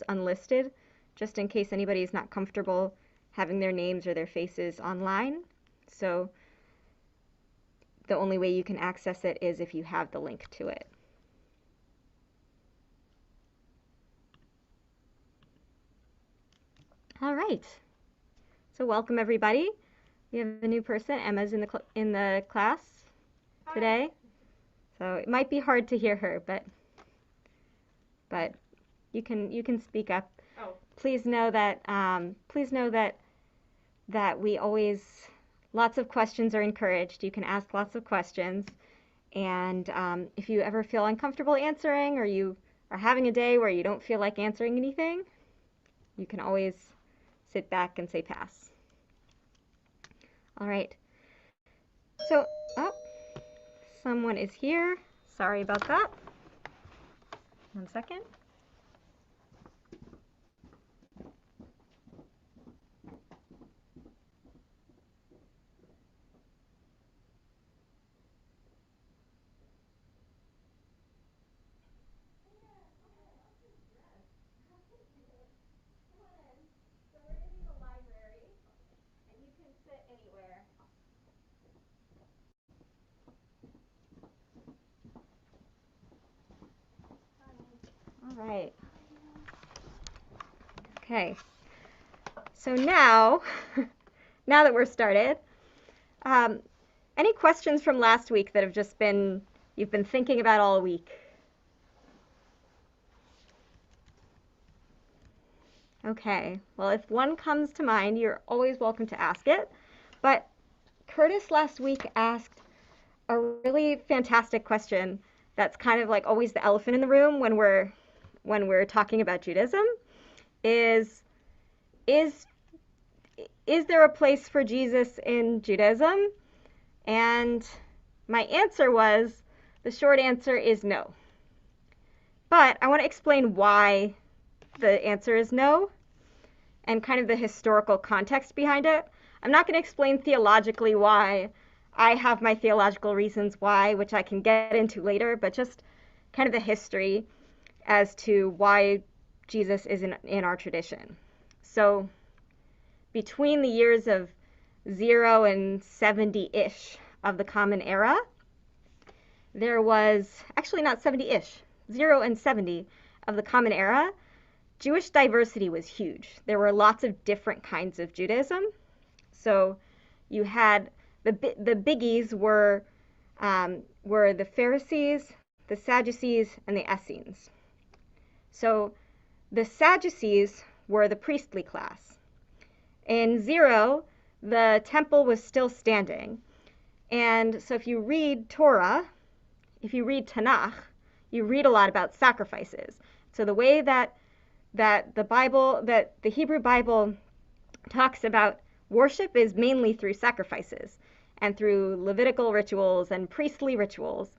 unlisted, just in case anybody is not comfortable having their names or their faces online. So the only way you can access it is if you have the link to it. All right. So welcome everybody. We have a new person. Emma's in the class today. So it might be hard to hear her, but you can speak up. Oh. Please know that we always, lots of questions are encouraged. You can ask lots of questions, and if you ever feel uncomfortable answering, or you are having a day where you don't feel like answering anything, you can always sit back and say pass. All right. So, someone is here. Sorry about that. 1 second. All right. Okay. So now that we're started, any questions from last week that have just been, you've been thinking about all week? Okay. Well, if one comes to mind, you're always welcome to ask it. But Curtis last week asked a really fantastic question that's kind of like always the elephant in the room when we're talking about Judaism, is there a place for Jesus in Judaism? And my answer was, the short answer is no. But I want to explain why the answer is no, and kind of the historical context behind it. I'm not going to explain theologically why. I have my theological reasons why, which I can get into later, but just kind of the history as to why Jesus is in our tradition. So between the years of 0 and 70-ish of the Common Era, there was, actually not 70-ish, 0 and 70 of the Common Era, Jewish diversity was huge. There were lots of different kinds of Judaism. So you had the biggies were the Pharisees, the Sadducees, and the Essenes. So the Sadducees were the priestly class. In 0, the temple was still standing. And so if you read Torah, if you read Tanakh, you read a lot about sacrifices. So the way that the Hebrew Bible talks about worship is mainly through sacrifices and through Levitical rituals and priestly rituals.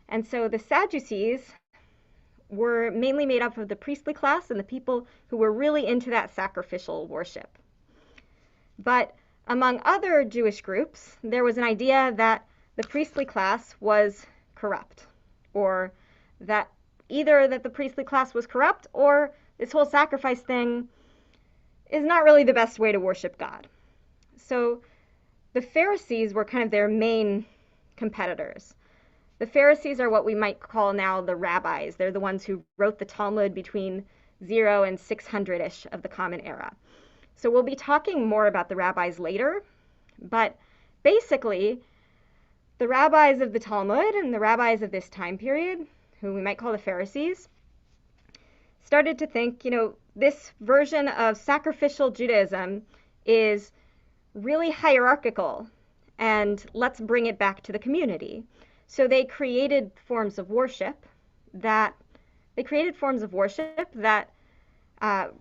And so the Sadducees were mainly made up of the priestly class and the people who were really into that sacrificial worship. But among other Jewish groups, there was an idea that the priestly class was corrupt, or that either that the priestly class was corrupt, or this whole sacrifice thing is not really the best way to worship God. So the Pharisees were kind of their main competitors. The Pharisees are what we might call now the rabbis. They're the ones who wrote the Talmud between 0 and 600-ish of the Common Era. So we'll be talking more about the rabbis later, but basically the rabbis of the Talmud and the rabbis of this time period, who we might call the Pharisees, started to think, this version of sacrificial Judaism is really hierarchical, and let's bring it back to the community. So they created forms of worship that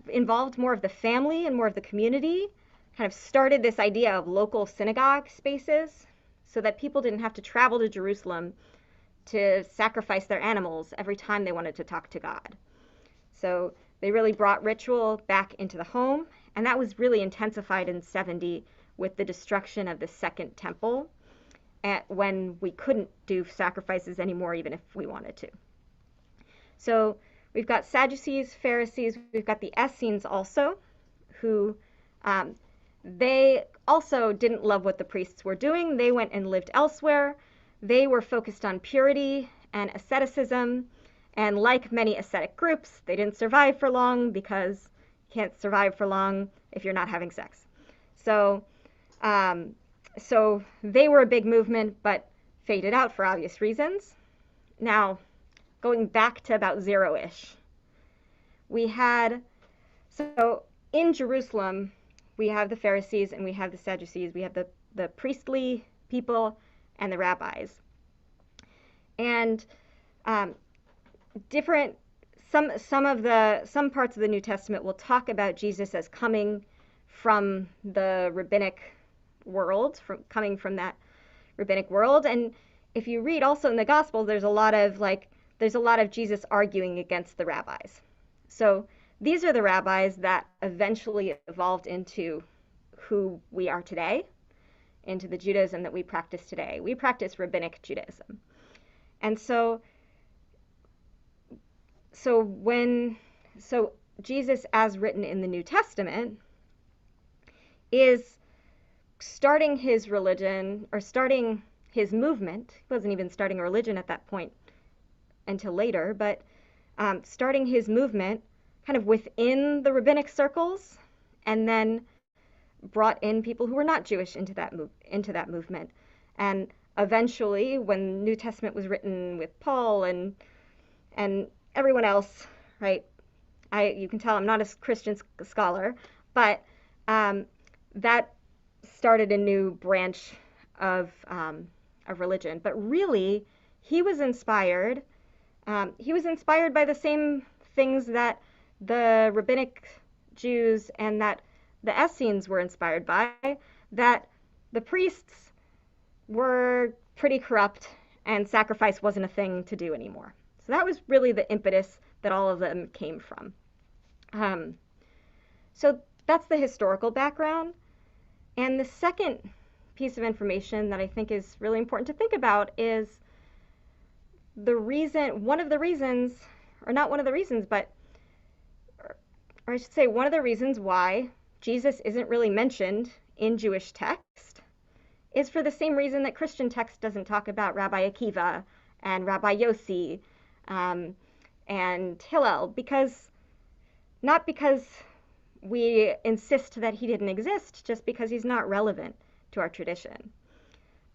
involved more of the family and more of the community, kind of started this idea of local synagogue spaces so that people didn't have to travel to Jerusalem to sacrifice their animals every time they wanted to talk to God. So they really brought ritual back into the home, and that was really intensified in 70 with the destruction of the Second Temple, when we couldn't do sacrifices anymore even if we wanted to. So we've got Sadducees, Pharisees, we've got the Essenes also, who they also didn't love what the priests were doing. They went and lived elsewhere. They were focused on purity and asceticism. And like many ascetic groups, they didn't survive for long because you can't survive for long if you're not having sex. So, so they were a big movement, but faded out for obvious reasons. Now, going back to about zero-ish, we had, so in Jerusalem, we have the Pharisees and we have the Sadducees. We have the priestly people and the rabbis. And some parts of the New Testament will talk about Jesus as coming from the rabbinic world, coming from that rabbinic world. And if you read also in the Gospels, there's a lot of Jesus arguing against the rabbis. So these are the rabbis that eventually evolved into who we are today, into the Judaism that we practice today. We practice Rabbinic Judaism. And so Jesus, as written in the New Testament, is starting his religion, or starting his movement. He wasn't even starting a religion at that point until later, but starting his movement kind of within the rabbinic circles, and then brought in people who were not Jewish into that movement. And eventually, when New Testament was written with Paul and everyone else, right? You can tell I'm not a Christian scholar, but that started a new branch of religion. But really, he was inspired. He was inspired by the same things that the rabbinic Jews and that the Essenes were inspired by, that the priests were pretty corrupt and sacrifice wasn't a thing to do anymore. So that was really the impetus that all of them came from. So that's the historical background. And the second piece of information that I think is really important to think about is one of the reasons why Jesus isn't really mentioned in Jewish text is for the same reason that Christian text doesn't talk about Rabbi Akiva and Rabbi Yossi and Hillel, not because we insist that he didn't exist, just because he's not relevant to our tradition.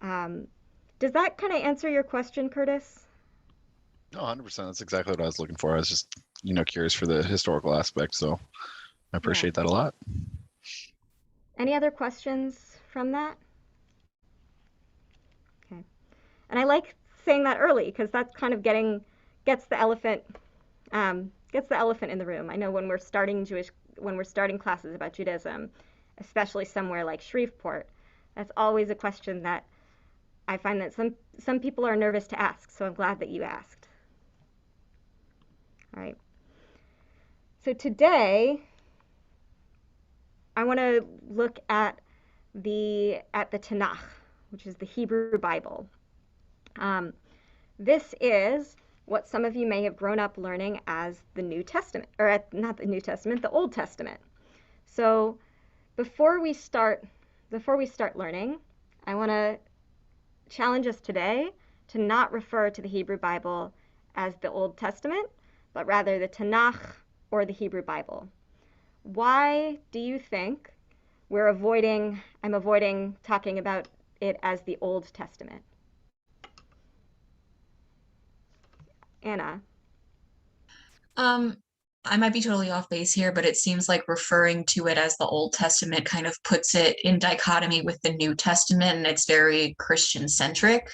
Does that kind of answer your question, Curtis? No, 100%. That's exactly what I was looking for. I was just, curious for the historical aspect, so I appreciate that a lot. Any other questions from that? Okay. And I like saying that early because that's kind of gets the elephant in the room. I know when we're starting classes about Judaism, especially somewhere like Shreveport, that's always a question that I find that some people are nervous to ask, so I'm glad that you asked. All right. So today, I want to look at the Tanakh, which is the Hebrew Bible. This is what some of you may have grown up learning as the New Testament, or not the New Testament, the Old Testament. So before we start learning, I want to challenge us today to not refer to the Hebrew Bible as the Old Testament, but rather the Tanakh or the Hebrew Bible. Why do you think I'm avoiding talking about it as the Old Testament? Anna? I might be totally off base here, but it seems like referring to it as the Old Testament kind of puts it in dichotomy with the New Testament, and it's very Christian-centric.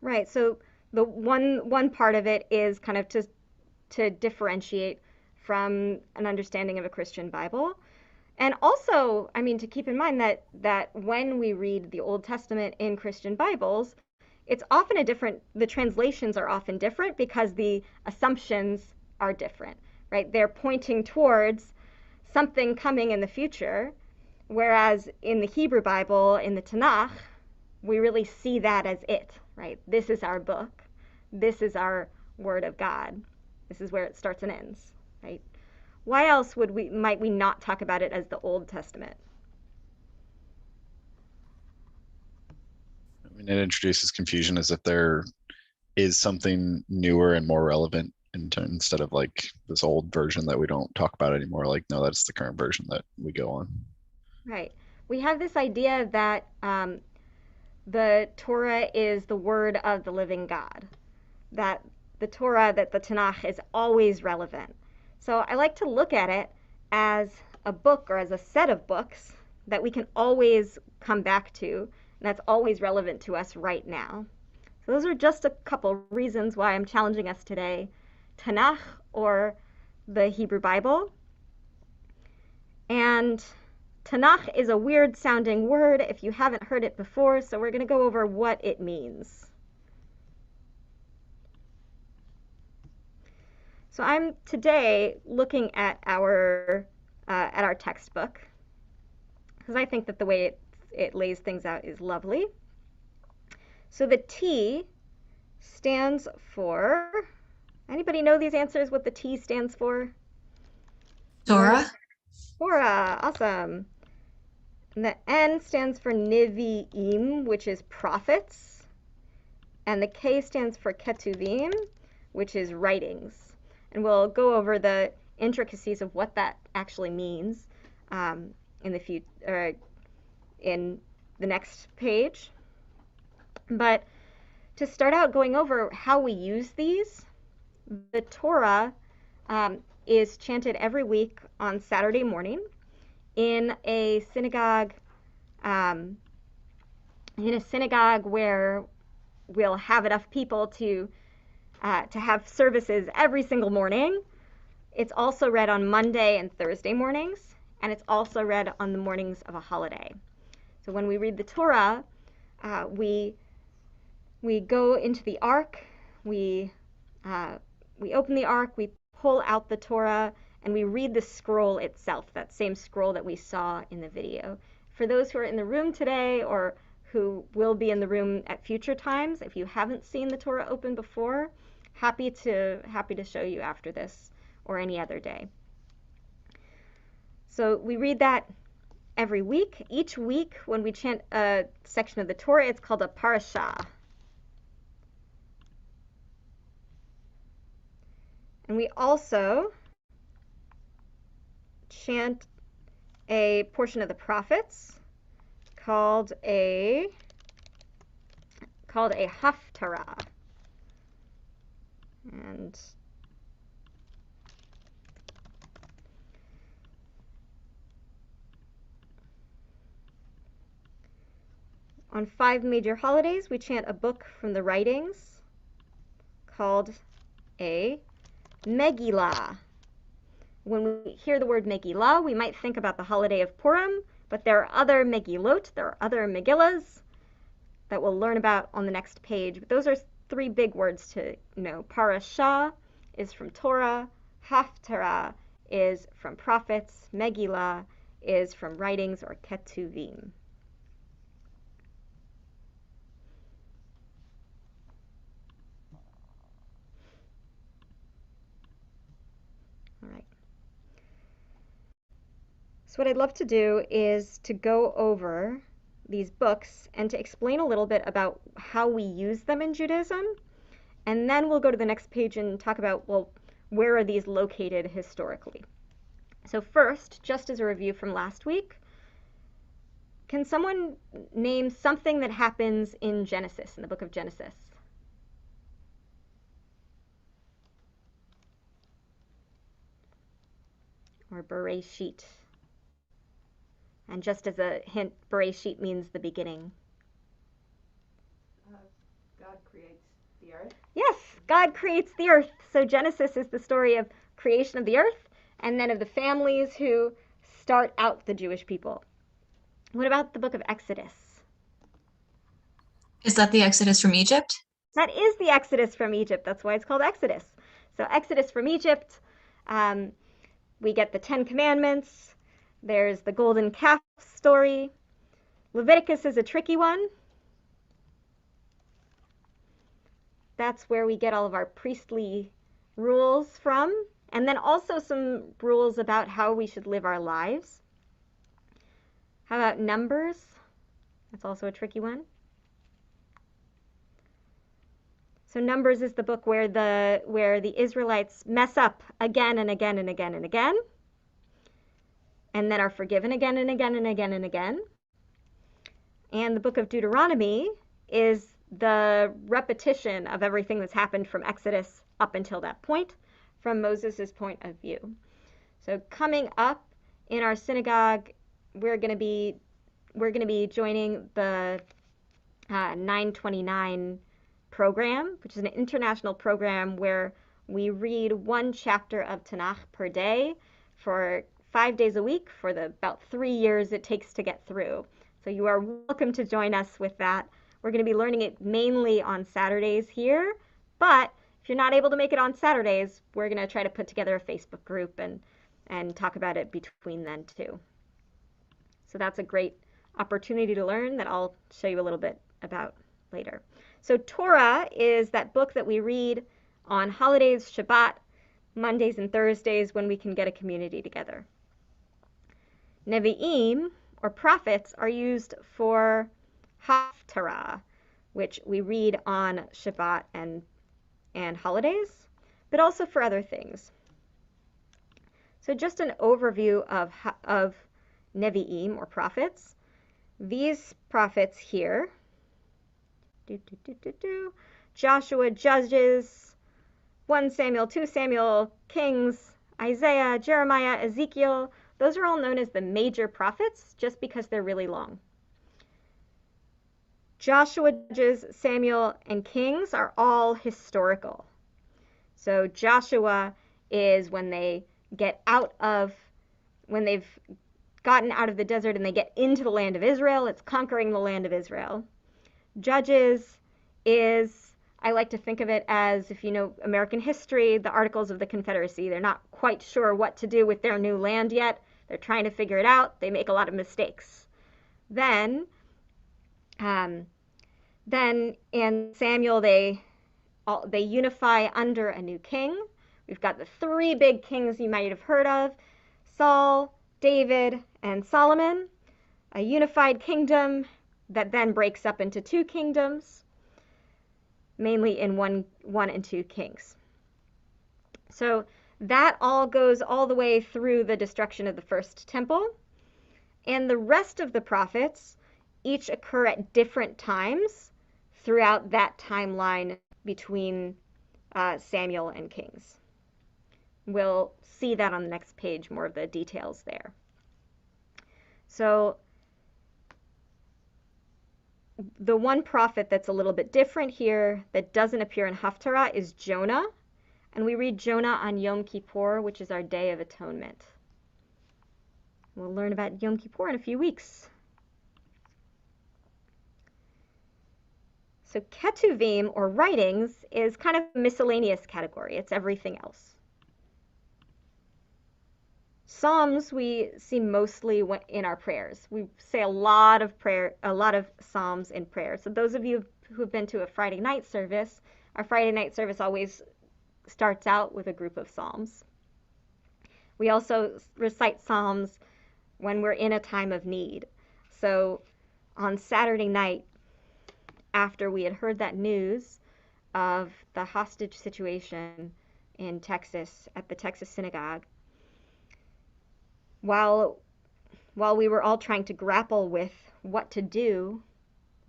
Right. So the one part of it is kind of to differentiate from an understanding of a Christian Bible. And also, to keep in mind that when we read the Old Testament in Christian Bibles, it's often the translations are often different because the assumptions are different, right? They're pointing towards something coming in the future, whereas in the Hebrew Bible, in the Tanakh, we really see that as it, right? This is our book. This is our word of God. This is where it starts and ends, right? Why else might we not talk about it as the Old Testament? I mean, it introduces confusion as if there is something newer and more relevant instead of like this old version that we don't talk about anymore. Like, no, that's the current version that we go on. Right. We have this idea that the Torah is the word of the living God, that the Torah, that the Tanakh is always relevant. So I like to look at it as a book or as a set of books that we can always come back to, and that's always relevant to us right now. So those are just a couple reasons why I'm challenging us today. Tanakh, or the Hebrew Bible. And Tanakh is a weird sounding word if you haven't heard it before, so we're going to go over what it means. So I'm today looking at our textbook, because I think that the way it lays things out is lovely. So the T stands for, anybody know these answers, what the T stands for? Torah. Torah, awesome. And the N stands for Nevi'im, which is prophets. And the K stands for Ketuvim, which is writings. And we'll go over the intricacies of what that actually means in the next page. But to start out going over how we use these, the Torah is chanted every week on Saturday morning in a synagogue where we'll have enough people to have services every single morning. It's also read on Monday and Thursday mornings, and it's also read on the mornings of a holiday. So when we read the Torah, we go into the Ark, we open the Ark, we pull out the Torah, and we read the scroll itself, that same scroll that we saw in the video. For those who are in the room today or who will be in the room at future times, if you haven't seen the Torah open before, happy to show you after this or any other day. So we read that every week. Each week when we chant a section of the Torah, it's called a parashah. And we also chant a portion of the prophets called a haftarah. And on 5 major holidays, we chant a book from the writings called a Megillah. When we hear the word Megillah, we might think about the holiday of Purim, but there are other Megillot, there are other Megillas that we'll learn about on the next page. But those are 3 big words to know. Parashah is from Torah, Haftarah is from prophets, Megillah is from writings or Ketuvim. All right. So what I'd love to do is to go over these books and to explain a little bit about how we use them in Judaism. And then we'll go to the next page and talk about, well, where are these located historically? So first, just as a review from last week, can someone name something that happens in Genesis, in the book of Genesis? Or Bereshit. And just as a hint, Bereshit means the beginning. God creates the earth. Yes, God creates the earth. So Genesis is the story of creation of the earth and then of the families who start out the Jewish people. What about the book of Exodus? Is that the Exodus from Egypt? That is the Exodus from Egypt. That's why it's called Exodus. So Exodus from Egypt, we get the 10 Commandments. There's the golden calf story. Leviticus is a tricky one. That's where we get all of our priestly rules from, and then also some rules about how we should live our lives. How about Numbers? That's also a tricky one. So Numbers is the book where the Israelites mess up again and again and again and again, and then are forgiven again and again and again and again. And the book of Deuteronomy is the repetition of everything that's happened from Exodus up until that point, from Moses' point of view. So coming up in our synagogue, we're going to be joining the 929 program, which is an international program where we read one chapter of Tanakh per day for 5 days a week for the about 3 years it takes to get through. So you are welcome to join us with that. We're going to be learning it mainly on Saturdays here, but if you're not able to make it on Saturdays, we're going to try to put together a Facebook group and talk about it between then too. So that's a great opportunity to learn that I'll show you a little bit about later. So Torah is that book that we read on holidays, Shabbat, Mondays and Thursdays when we can get a community together. Nevi'im, or prophets, are used for Haftarah, which we read on Shabbat and holidays, but also for other things. So just an overview of Nevi'im, or prophets. These prophets here, Joshua, Judges, 1 Samuel, 2 Samuel, Kings, Isaiah, Jeremiah, Ezekiel, those are all known as the major prophets just because they're really long. Joshua, Judges, Samuel, and Kings are all historical. So Joshua is when they've gotten out of the desert and they get into the land of Israel. It's conquering the land of Israel. Judges is, I like to think of it as, if you know American history, the Articles of the Confederacy. They're not quite sure what to do with their new land yet. They're trying to figure it out. They make a lot of mistakes. Then in Samuel, they unify under a new king. We've got the 3 big kings you might have heard of: Saul, David, and Solomon. A unified kingdom that then breaks up into 2 kingdoms, mainly in one and 2 kings. So that all goes all the way through the destruction of the first temple. And the rest of the prophets each occur at different times throughout that timeline between Samuel and Kings. We'll see that on the next page, more of the details there. So the one prophet that's a little bit different here that doesn't appear in Haftarah is Jonah. And we read Jonah on Yom Kippur, which is our Day of Atonement. We'll learn about Yom Kippur in a few weeks. So Ketuvim, or writings, is kind of a miscellaneous category. It's everything else. Psalms we see mostly in our prayers. We say a lot of psalms in prayer. So those of you who've been to a Friday night service, our Friday night service always starts out with a group of psalms. We also recite psalms when we're in a time of need. So on Saturday night, after we had heard that news of the hostage situation in Texas, at the Texas synagogue, while we were all trying to grapple with what to do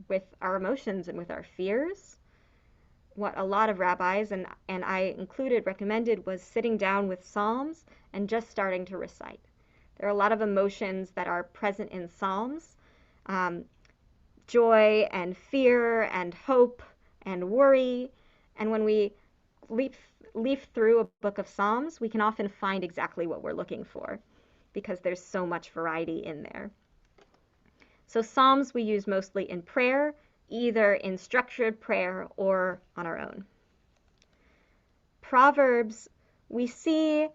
with our emotions and with our fears, what a lot of rabbis, and I included, recommended was sitting down with Psalms and just starting to recite. There are a lot of emotions that are present in Psalms, joy and fear and hope and worry. And when we leaf through a book of Psalms, we can often find exactly what we're looking for because there's so much variety in there. So Psalms we use mostly in prayer, either in structured prayer or on our own. Proverbs we see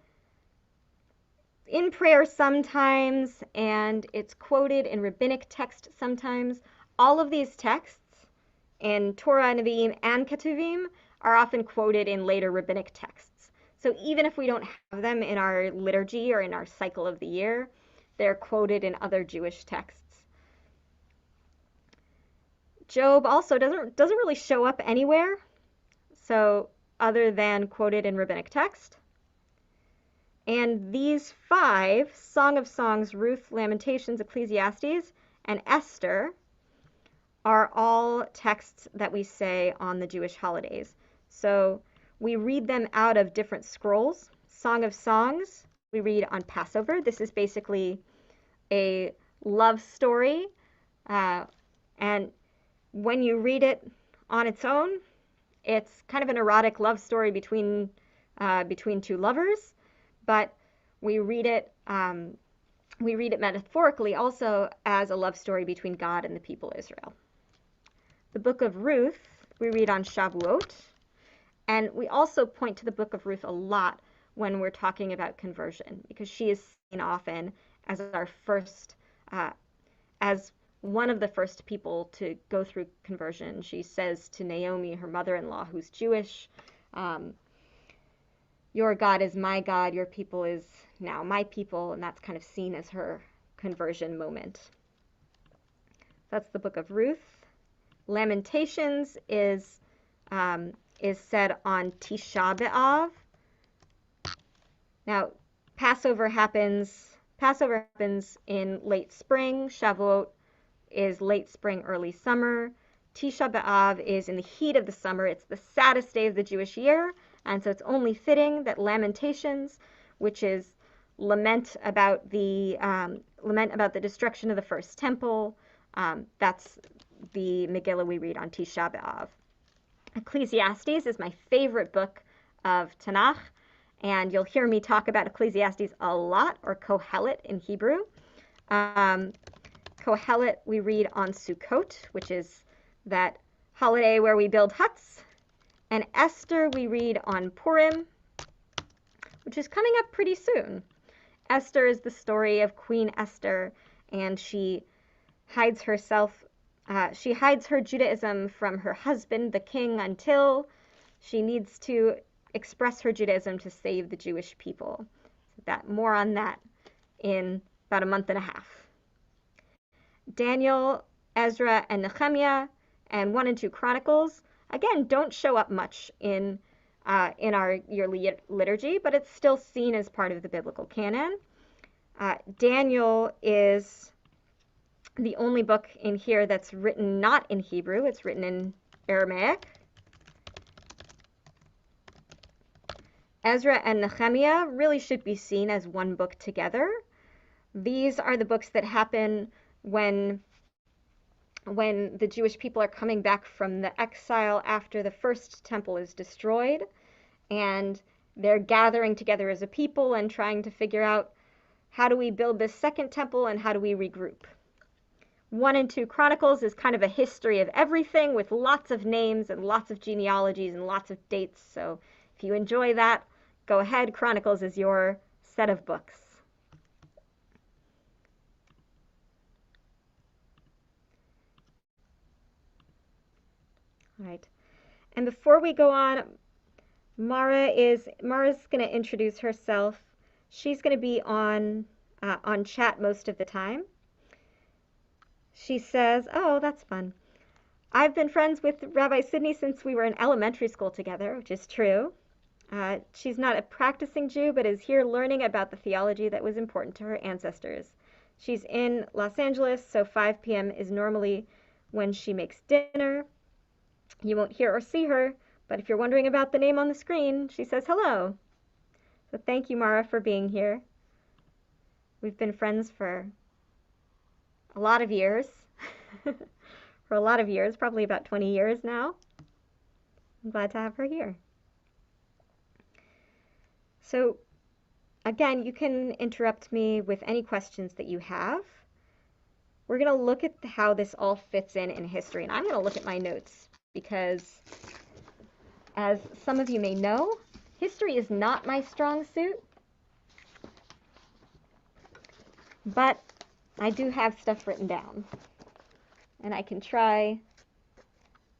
in prayer sometimes, and it's quoted in rabbinic text sometimes. All of these texts in Torah, Nevi'im, and Ketuvim are often quoted in later rabbinic texts. So even if we don't have them in our liturgy or in our cycle of the year, they're quoted in other Jewish texts. Job also doesn't really show up anywhere, so other than quoted in rabbinic text. And these 5, Song of Songs, Ruth, Lamentations, Ecclesiastes, and Esther, are all texts that we say on the Jewish holidays. So we read them out of different scrolls. Song of Songs, we read on Passover. This is basically a love story. And when you read it on its own, it's kind of an erotic love story between two lovers. But we read it metaphorically also as a love story between God and the people of Israel. The book of Ruth we read on Shavuot, and we also point to the book of Ruth a lot when we're talking about conversion, because she is seen often as as one of the first people to go through conversion. She says to Naomi, her mother-in-law, who's Jewish, your God is my God, your people is now my people, and that's kind of seen as her conversion moment. That's the book of Ruth. Lamentations is said on Tisha B'Av. Now, Passover happens in late spring. Shavuot is late spring, early summer. Tisha B'Av is in the heat of the summer. It's the saddest day of the Jewish year, and so it's only fitting that Lamentations, which is lament about the destruction of the first temple, that's the Megillah we read on Tisha B'Av. Ecclesiastes is my favorite book of Tanakh, and you'll hear me talk about Ecclesiastes a lot, or Kohelet in Hebrew. Kohelet we read on Sukkot, which is that holiday where we build huts. And Esther we read on Purim, which is coming up pretty soon. Esther is the story of Queen Esther, and she hides her Judaism from her husband, the king, until she needs to express her Judaism to save the Jewish people. More on that in about a month and a half. Daniel, Ezra, and Nehemiah, and 1 and 2 Chronicles, again, don't show up much in our yearly liturgy, but it's still seen as part of the biblical canon. Daniel is the only book in here that's written not in Hebrew. It's written in Aramaic. Ezra and Nehemiah really should be seen as one book together. These are the books that happen when the Jewish people are coming back from the exile after the first temple is destroyed, and they're gathering together as a people and trying to figure out, how do we build this second temple and how do we regroup? 1 and 2 Chronicles is kind of a history of everything with lots of names and lots of genealogies and lots of dates. So if you enjoy that, go ahead. Chronicles is your set of books. All right. And before we go on, Mara's going to introduce herself. She's going to be on chat most of the time. She says, oh, that's fun. I've been friends with Rabbi Sidney since we were in elementary school together, which is true. She's not a practicing Jew, but is here learning about the theology that was important to her ancestors. She's in Los Angeles, so 5 p.m. is normally when she makes dinner. You won't hear or see her, but if you're wondering about the name on the screen, she says hello. So thank you, Mara, for being here. We've been friends for a lot of years. For a lot of years, probably about 20 years now. I'm glad to have her here. So, again, you can interrupt me with any questions that you have. We're going to look at how this all fits in history, and I'm going to look at my notes because, as some of you may know, history is not my strong suit, but I do have stuff written down, and I can try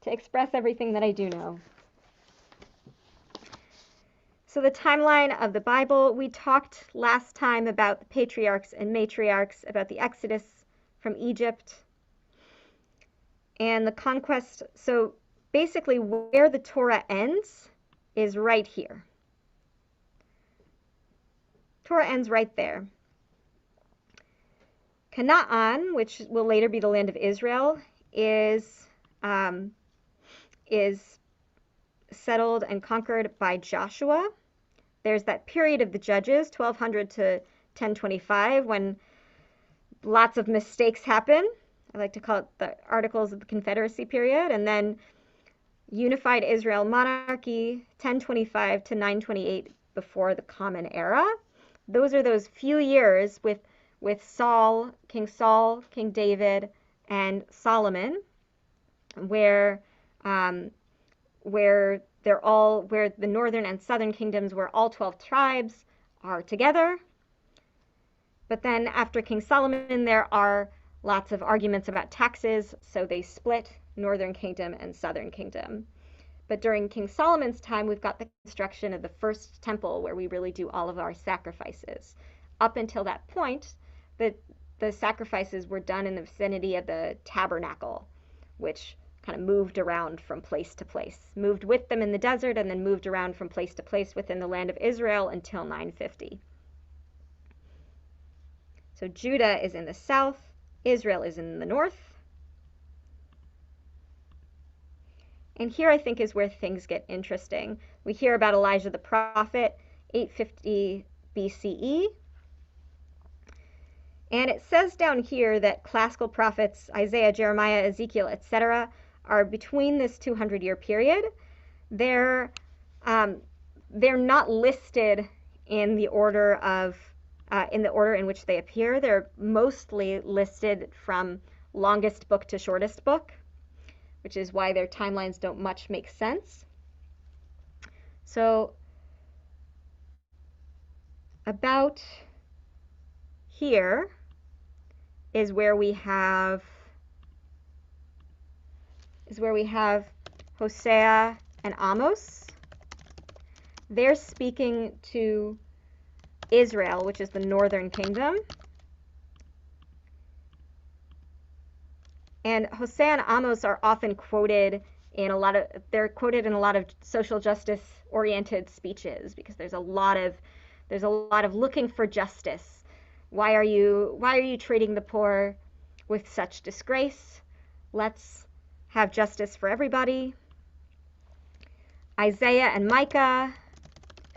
to express everything that I do know. So the timeline of the Bible, we talked last time about the patriarchs and matriarchs, about the Exodus from Egypt and the conquest. So basically where the Torah ends is right here. Torah ends right there. Canaan, which will later be the land of Israel, is settled and conquered by Joshua. There's that period of the Judges, 1200 to 1025, when lots of mistakes happen. I like to call it the Articles of the Confederacy period. And then unified Israel monarchy, 1025 to 928 before the Common Era. Those are those few years with Saul, King David, and Solomon, where where the northern and southern kingdoms, where all 12 tribes are together. But then after King Solomon, there are lots of arguments about taxes, so they split northern kingdom and southern kingdom. But during King Solomon's time, we've got the construction of the first temple, where we really do all of our sacrifices. Up until that point, the sacrifices were done in the vicinity of the tabernacle, which kind of moved around from place to place, moved with them in the desert, and then moved around from place to place within the land of Israel until 950. So Judah is in the south, Israel is in the north. And here I think is where things get interesting. We hear about Elijah the prophet, 850 BCE. And it says down here that classical prophets, Isaiah, Jeremiah, Ezekiel, etc., are between this 200-year period. They're not listed in the order in which they appear. They're mostly listed from longest book to shortest book, which is why their timelines don't much make sense. So about here is where we have Hosea and Amos. They're speaking to Israel, which is the northern kingdom. And Hosea and Amos are often quoted in a lot of social justice oriented speeches, because there's a lot of looking for justice. Why are you treating the poor with such disgrace? Let's have justice for everybody. Isaiah and Micah,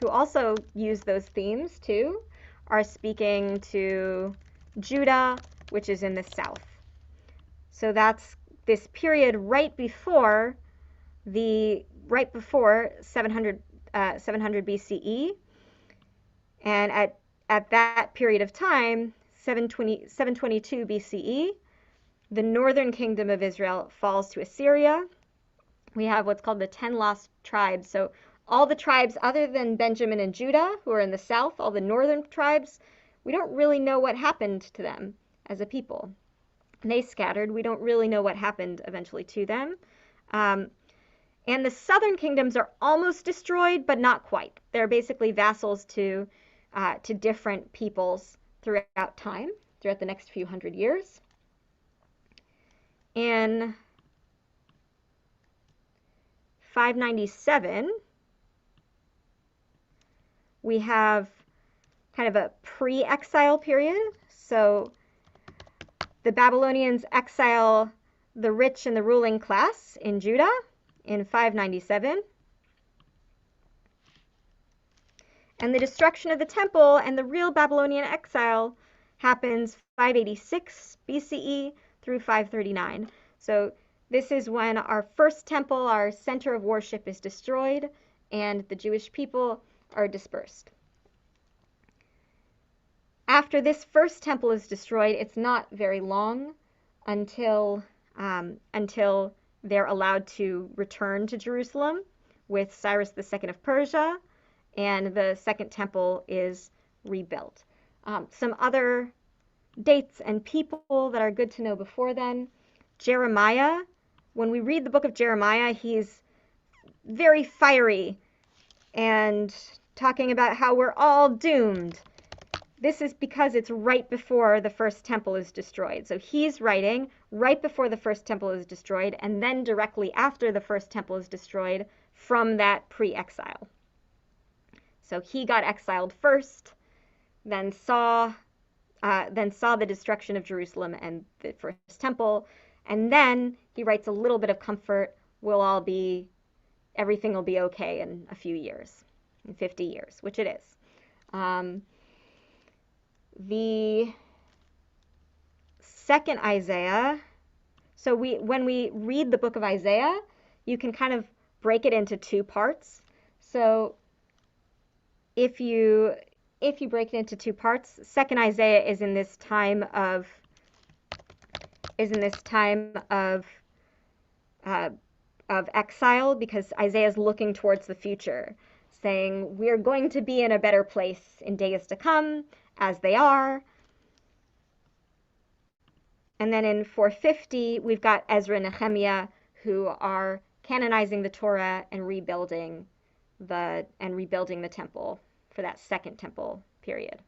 who also use those themes too, are speaking to Judah, which is in the south. So that's this period right before 700 BCE, and at that period of time, 722 BCE, the northern kingdom of Israel falls to Assyria. We have what's called the 10 lost tribes. So all the tribes other than Benjamin and Judah, who are in the south, all the northern tribes, we don't really know what happened to them as a people. They scattered. We don't really know what happened eventually to them. And the southern kingdoms are almost destroyed, but not quite. They're basically vassals to different peoples throughout time, throughout the next few hundred years. In 597, we have kind of a pre-exile period. So the Babylonians exile the rich and the ruling class in Judah in 597. And the destruction of the temple and the real Babylonian exile happens 586 BCE through 539. So this is when our first temple, our center of worship, is destroyed and the Jewish people are dispersed. After this first temple is destroyed, it's not very long until they're allowed to return to Jerusalem with Cyrus II of Persia, and the second temple is rebuilt. Some other dates and people that are good to know before then. Jeremiah, when we read the book of Jeremiah, he's very fiery and talking about how we're all doomed. This is because it's right before the first temple is destroyed. So he's writing right before the first temple is destroyed, and then directly after the first temple is destroyed from that pre-exile. So he got exiled first, then saw the destruction of Jerusalem and the first temple, and then he writes a little bit of comfort. Everything will be okay in a few years, in 50 years, which it is. The second Isaiah, so when we read the book of Isaiah, you can kind of break it into two parts. So if you break it into two parts, second Isaiah is in this time of exile, because Isaiah is looking towards the future, saying we're going to be in a better place in days to come, as they are. And then in 450, we've got Ezra and Nehemiah, who are canonizing the Torah and rebuilding the temple for that second temple period.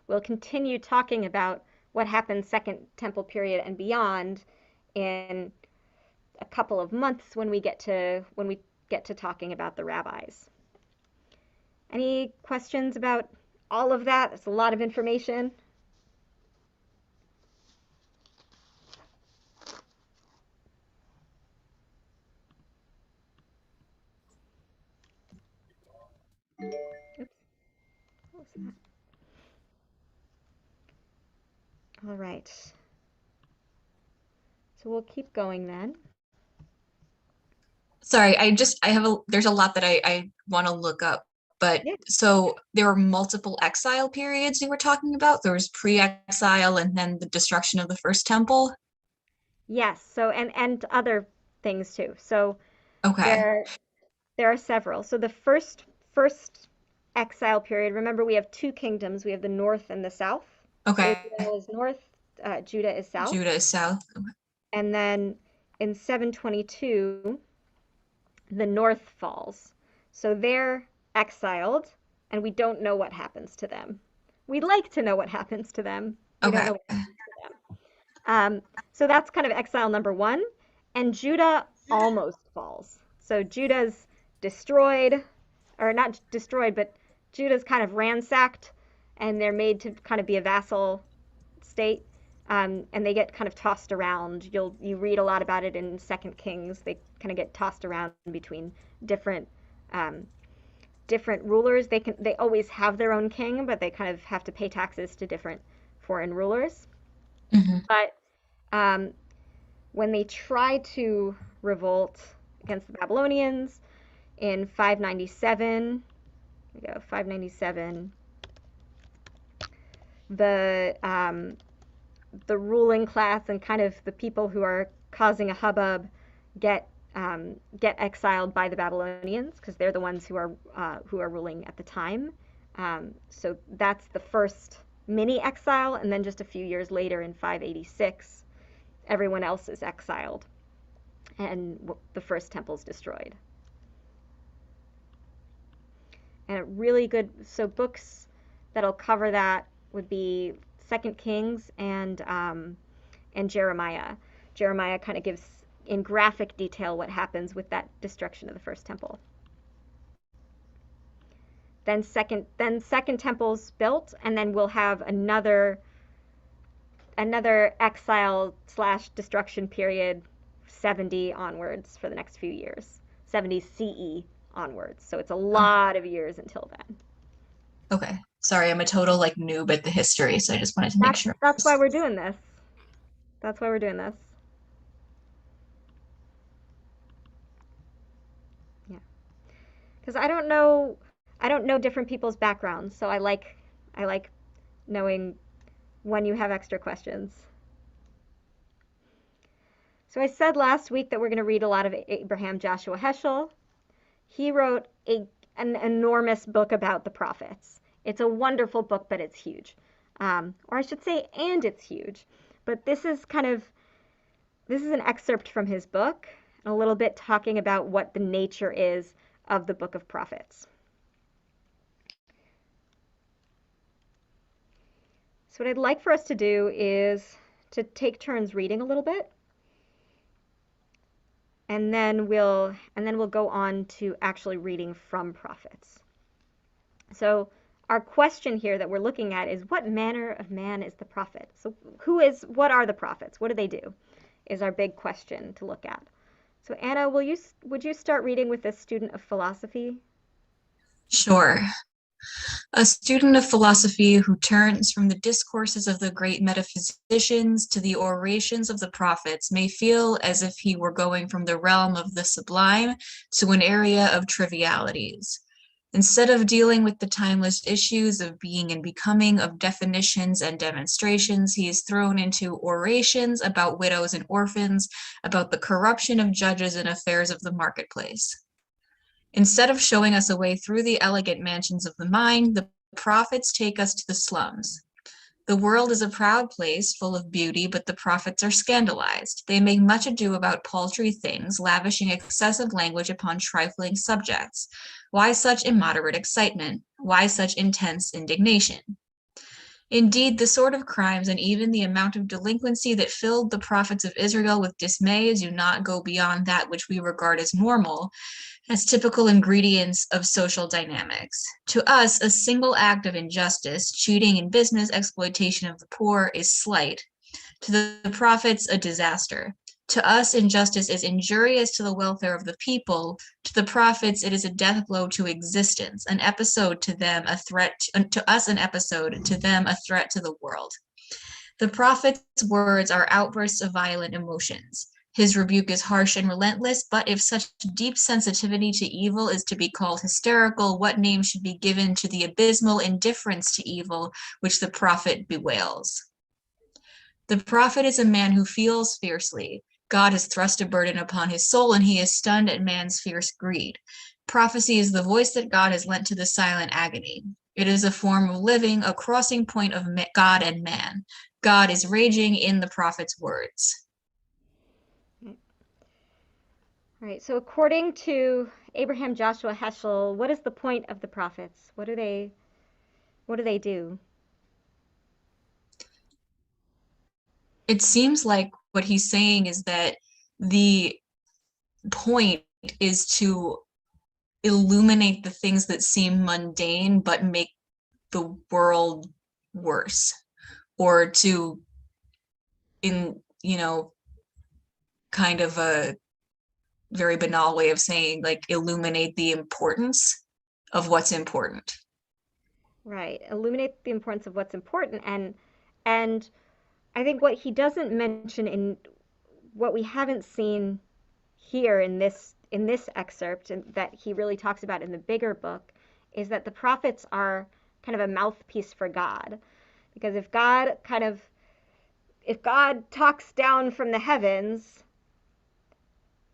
We'll continue talking about what happened second temple period and beyond in a couple of months when we get to talking about the rabbis. Any questions about all of that? It's a lot of information. Oops. What was that? All right. So we'll keep going then. Sorry, there's a lot that I want to look up, but Yeah. so there were multiple exile periods you were talking about. There was pre-exile and then the destruction of the first temple. Yes. So and other things too. So Okay. there are several. So the first exile period, remember we have two kingdoms. We have the north and the south. Okay. Israel is north, Judah is south. Judah is south. Okay. And then in 722, the north falls. So they're exiled, and we don't know what happens to them. We'd like to know what happens to them. We don't Okay. know what happens to them. So that's kind of exile number one. And Judah almost falls. So Judah's destroyed, or not destroyed, but Judah's kind of ransacked, and they're made to kind of be a vassal state. And they get kind of tossed around. You read a lot about it in Second Kings. They kind of get tossed around between different rulers. They always have their own king, but they kind of have to pay taxes to different foreign rulers. Mm-hmm. But when they try to revolt against the Babylonians in 597, 597, the ruling class and kind of the people who are causing a hubbub get exiled by the Babylonians, because they're the ones who are ruling at the time. So that's the first mini exile, and then just a few years later in 586, everyone else is exiled, and the first temple's destroyed. And really good, so books that'll cover that would be Second Kings and Jeremiah. Jeremiah kind of gives in graphic detail what happens with that destruction of the first temple. Then second temple's built, and then we'll have another exile / destruction period, 70 onwards for the next few years, 70 CE onwards. So it's a lot of years until then. Okay. Sorry, I'm a total noob at the history, so I just wanted to make sure. That's why we're doing this. That's why we're doing this. Yeah. Because I don't know different people's backgrounds, so I like knowing when you have extra questions. So I said last week that we're going to read a lot of Abraham Joshua Heschel. He wrote an enormous book about the prophets. It's a wonderful book, but it's huge. Or I should say, and it's huge. But this is an excerpt from his book, and a little bit talking about what the nature is of the book of prophets. So what I'd like for us to do is to take turns reading a little bit, and then we'll go on to actually reading from prophets. So our question here that we're looking at is, what manner of man is the prophet? So what are the prophets? What do they do? Is our big question to look at. So Anna, would you start reading with a student of philosophy? Sure. A student of philosophy who turns from the discourses of the great metaphysicians to the orations of the prophets may feel as if he were going from the realm of the sublime to an area of trivialities. Instead of dealing with the timeless issues of being and becoming, of definitions and demonstrations, he is thrown into orations about widows and orphans, about the corruption of judges and affairs of the marketplace. Instead of showing us a way through the elegant mansions of the mind, the prophets take us to the slums. The world is a proud place full of beauty, but the prophets are scandalized. They make much ado about paltry things, lavishing excessive language upon trifling subjects. Why such immoderate excitement? Why such intense indignation? Indeed, the sort of crimes and even the amount of delinquency that filled the prophets of Israel with dismay do not go beyond that which we regard as normal, as typical ingredients of social dynamics. To us, a single act of injustice, cheating in business, exploitation of the poor, is slight. To the prophets, a disaster. To us, injustice is injurious to the welfare of the people. To the prophets, it is a death blow to existence, an episode to them, a threat to us, an episode to them, a threat to the world. The prophet's words are outbursts of violent emotions. His rebuke is harsh and relentless, but if such deep sensitivity to evil is to be called hysterical, what name should be given to the abysmal indifference to evil which the prophet bewails? The prophet is a man who feels fiercely. God has thrust a burden upon his soul, and he is stunned at man's fierce greed. Prophecy is the voice that God has lent to the silent agony. It is a form of living, a crossing point of God and man. God is raging in the prophet's words. All right, so according to Abraham Joshua Heschel, what is the point of the prophets? What do they do? It seems like what he's saying is that the point is to illuminate the things that seem mundane but make the world worse, or to, kind of a very banal way of saying, like, illuminate the importance of what's important. Right, illuminate the importance of what's important, and I think what he doesn't mention, in what we haven't seen here in this excerpt, and that he really talks about in the bigger book, is that the prophets are kind of a mouthpiece for God. Because if God talks down from the heavens,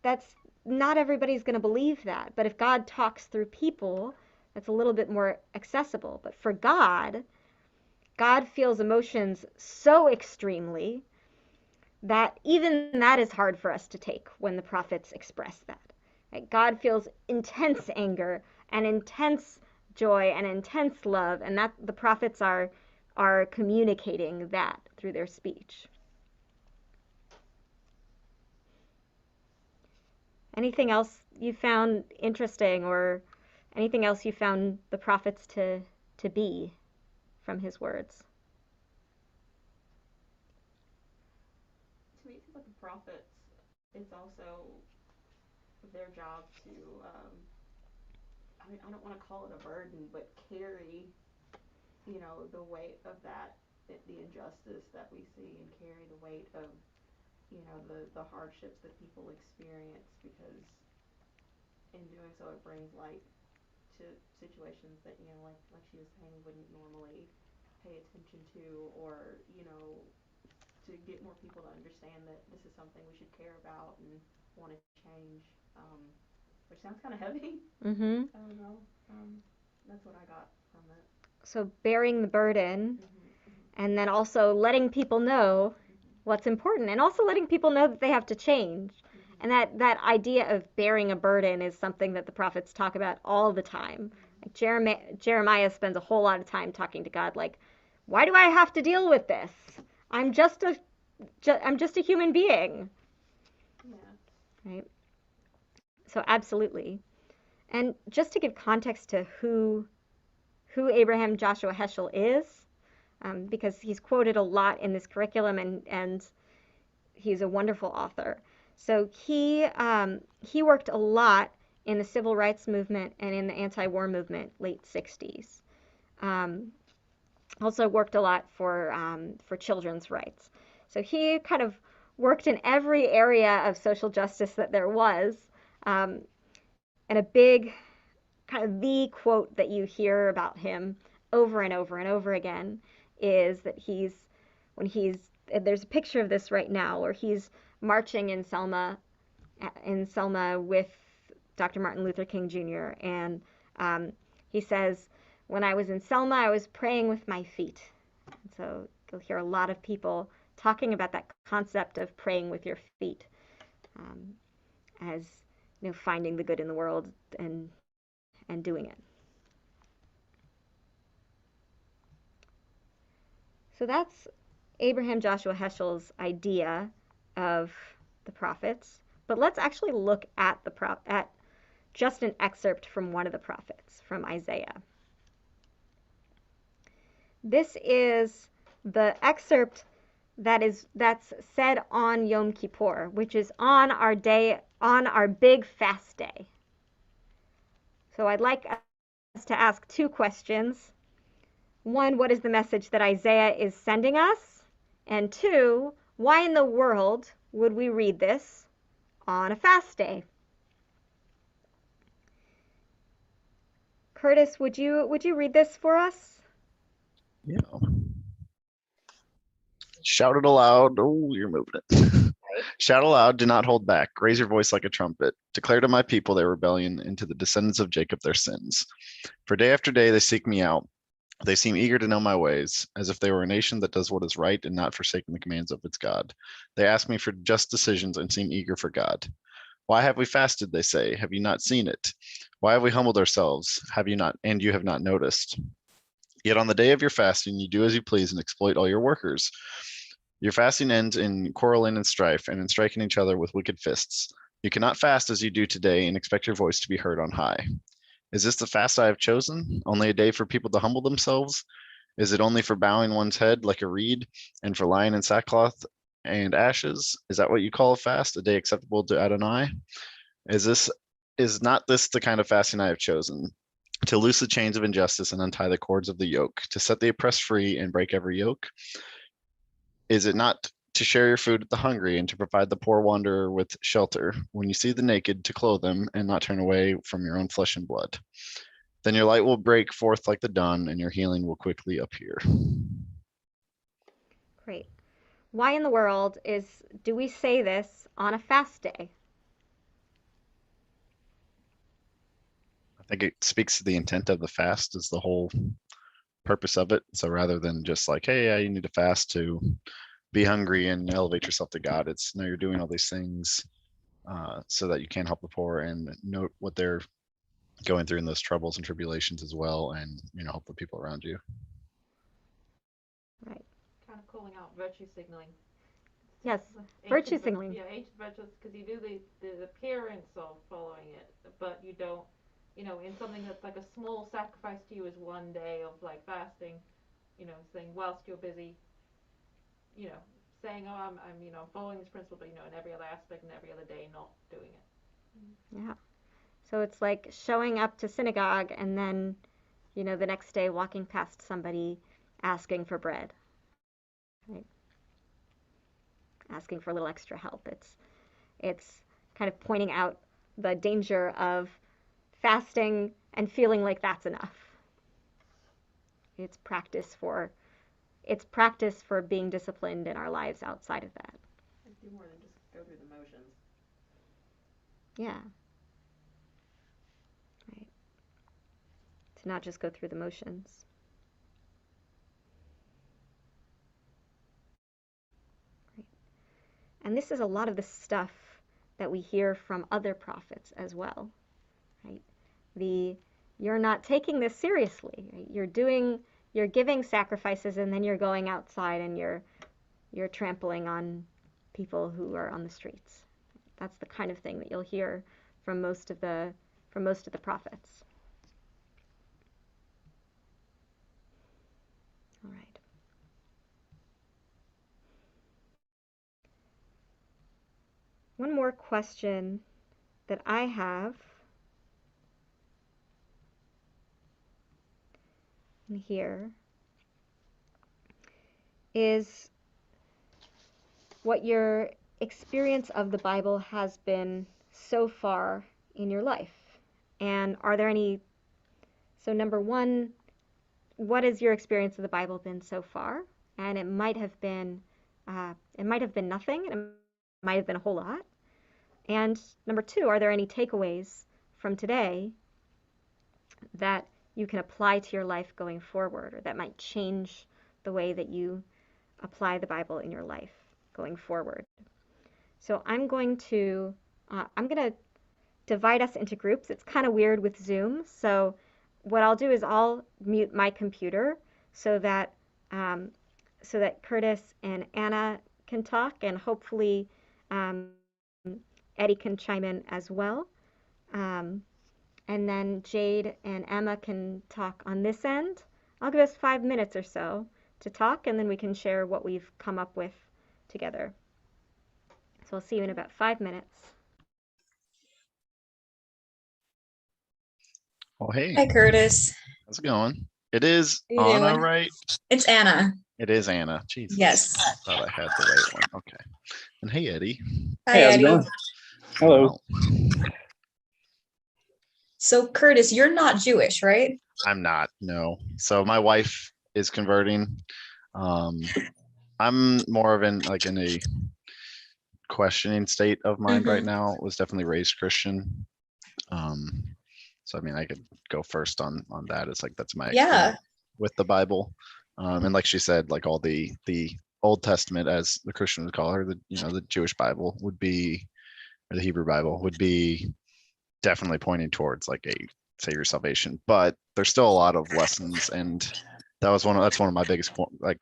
that's not everybody's going to believe that. But if God talks through people, that's a little bit more accessible. But for God feels emotions so extremely that even that is hard for us to take when the prophets express that. Right? God feels intense anger and intense joy and intense love, and that the prophets are communicating that through their speech. Anything else you found interesting, or anything else you found the prophets to be from his words? To me, it seems like the prophets, it's also their job to, I don't want to call it a burden, but carry, the weight of that, the injustice that we see, and carry the weight of, the hardships that people experience, because in doing so it brings light to situations that, like she was saying, wouldn't normally pay attention to, or, to get more people to understand that this is something we should care about and want to change, which sounds kind of heavy. Mm-hmm. I don't know. That's what I got from it. So bearing the burden, and then also letting people know what's important, and also letting people know that they have to change. And that idea of bearing a burden is something that the prophets talk about all the time. Like Jeremiah spends a whole lot of time talking to God, like, why do I have to deal with this? I'm just a human being. Yeah. Right? So absolutely. And just to give context to who Abraham Joshua Heschel is, because he's quoted a lot in this curriculum, and he's a wonderful author. So he worked a lot in the civil rights movement and in the anti-war movement, late 60s. Also worked a lot for children's rights. So he kind of worked in every area of social justice that there was. And a big kind of the quote that you hear about him over and over and over again is that there's a picture of this right now where he's marching in Selma with Dr. Martin Luther King Jr. And he says, when I was in Selma, I was praying with my feet. And so you'll hear a lot of people talking about that concept of praying with your feet, as finding the good in the world and doing it. So that's Abraham Joshua Heschel's idea of the prophets. But let's actually look at just an excerpt from one of the prophets, from Isaiah. This is the excerpt that's said on Yom Kippur, which is on our big fast day. So I'd like us to ask two questions. One, what is the message that Isaiah is sending us? And two, why in the world would we read this on a fast day? Curtis, would you read this for us? Yeah. Shout it aloud. Oh, you're moving it. Shout aloud, do not hold back. Raise your voice like a trumpet. Declare to my people their rebellion, and to the descendants of Jacob their sins. For day after day they seek me out. They seem eager to know my ways, as if they were a nation that does what is right and not forsaking the commands of its God. They ask me for just decisions and seem eager for God. Why have we fasted, they say? Have you not seen it? Why have we humbled ourselves? Have you not, and you have not noticed? Yet on the day of your fasting, you do as you please and exploit all your workers. Your fasting ends in quarreling and strife, and in striking each other with wicked fists. You cannot fast as you do today and expect your voice to be heard on high. Is this the fast I have chosen? Only a day for people to humble themselves? Is it only for bowing one's head like a reed, and for lying in sackcloth and ashes? Is that what you call a fast, a day acceptable to Adonai? Is not this the kind of fasting I have chosen? To loose the chains of injustice and untie the cords of the yoke, to set the oppressed free and break every yoke? Is it not to share your food with the hungry and to provide the poor wanderer with shelter, when you see the naked, to clothe them and not turn away from your own flesh and blood? Then your light will break forth like the dawn, and your healing will quickly appear. Great. Why in the world do we say this on a fast day? I think it speaks to the intent of the fast is the whole purpose of it. So rather than just like, hey, yeah, you need to fast to be hungry and elevate yourself to God, it's no, you're doing all these things so that you can help the poor and note what they're going through in those troubles and tribulations as well, and help the people around you. Right. Kind of calling out virtue signaling. Yes, virtue signaling. Yeah, ancient virtues, because you do the appearance of following it, but you don't, in something that's like a small sacrifice to you is one day of like fasting, saying whilst you're busy, saying, oh, I'm following this principle, but, in every other aspect and every other day not doing it. Yeah. So it's like showing up to synagogue and then, the next day walking past somebody asking for bread, right? Asking for a little extra help. It's kind of pointing out the danger of fasting and feeling like that's enough. It's practice for being disciplined in our lives outside of that. Do more than just go through the motions. Yeah. Right. To not just go through the motions. Right. And this is a lot of the stuff that we hear from other prophets as well. Right? You're not taking this seriously. Right? You're doing you're giving sacrifices and then you're going outside and you're trampling on people who are on the streets. That's the kind of thing that you'll hear from most of the prophets. All right. One more question that I have in here is what your experience of the Bible has been so far in your life. And are there any, so number one, what has your experience of the Bible been so far? And it might have been nothing, and it might have been a whole lot. And number two, are there any takeaways from today that you can apply to your life going forward, or that might change the way that you apply the Bible in your life going forward? So I'm going to divide us into groups. It's kind of weird with Zoom. So what I'll do is I'll mute my computer so that Curtis and Anna can talk, and hopefully Eddie can chime in as well. And then Jade and Emma can talk on this end. I'll give us 5 minutes or so to talk, and then we can share what we've come up with together. So I'll see you in about 5 minutes. Oh, hey. Hi, Curtis. How's it going? It is How you Anna, doing? right? It's Anna. It is Anna. Jesus. Yes. I thought I had the right one. Okay. And hey, Eddie. Hi, Hey, how's it Eddie. going? Hello. Well, So, Curtis, you're not Jewish, right? I'm not, no. So my wife is converting. I'm more of in a questioning state of mind right now. Was definitely raised Christian. So I mean, I could go first on that. It's like that's my Yeah. experience with the Bible. And like she said, like all the Old Testament, as the Christian would call her, the Jewish Bible would be, or the Hebrew Bible would be definitely pointing towards like a Savior salvation. But there's still a lot of lessons, and that's one of my biggest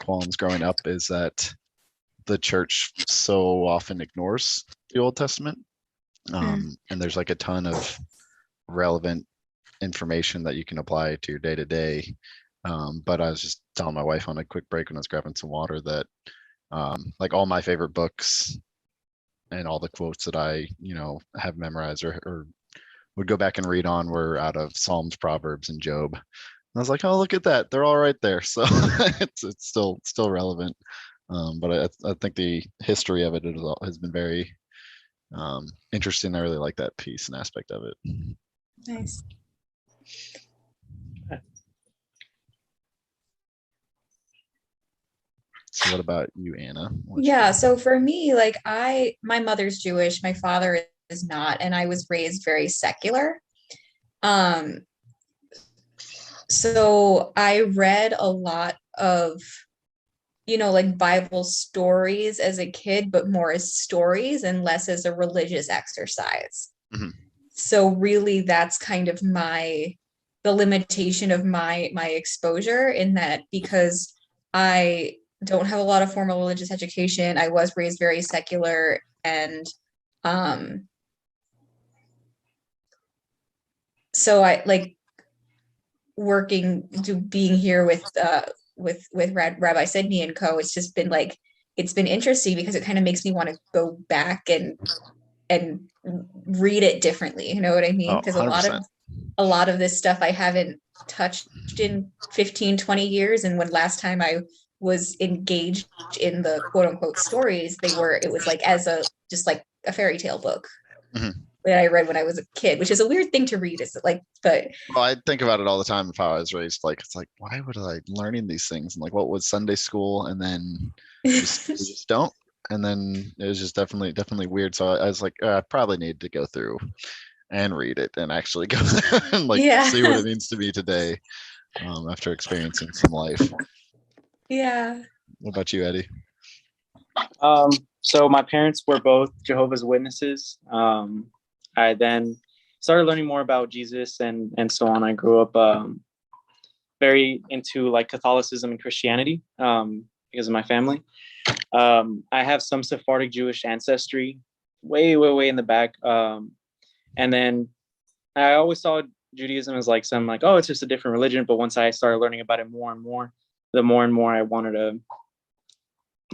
qualms growing up, is that the church so often ignores the Old Testament. And there's like a ton of relevant information that you can apply to your day to day. But I was just telling my wife on a quick break when I was grabbing some water that like all my favorite books and all the quotes that I have memorized or would go back and read on were out of Psalms, Proverbs, and Job. And I was like, oh, look at that, they're all right there. So it's still relevant. But I think the history of it has been very interesting. I really like that piece and aspect of it. Nice. So what about you, Anna? Yeah, so for me, like my mother's Jewish, my father is not, and I was raised very secular. So I read a lot of, like Bible stories as a kid, but more as stories and less as a religious exercise. Mm-hmm. So really that's kind of the limitation of my exposure, in that because I don't have a lot of formal religious education. I was raised very secular, and so I like being here with Rabbi Sidney and co. It's just been it's been interesting because it kind of makes me want to go back and read it differently. You know what I mean? Because a lot of this stuff I haven't touched in 15, 20 years. And when last time I was engaged in the quote unquote stories, it was like just like a fairy tale book that I read when I was a kid, which is a weird thing to read. Well, I think about it all the time of how I was raised. Like, it's like, why would I learning these things? And like, what was Sunday school? And then you just don't. And then it was just definitely weird. So I was like, I probably need to go through and read it and actually go and see what it means to me today, after experiencing some life. Yeah. What about you, Eddie? So my parents were both Jehovah's Witnesses. I then started learning more about Jesus and so on. I grew up very into like Catholicism and Christianity because of my family. I have some Sephardic Jewish ancestry, way in the back. And then I always saw Judaism as like some like, oh, it's just a different religion. But once I started learning about it more and more, the more and more I wanted to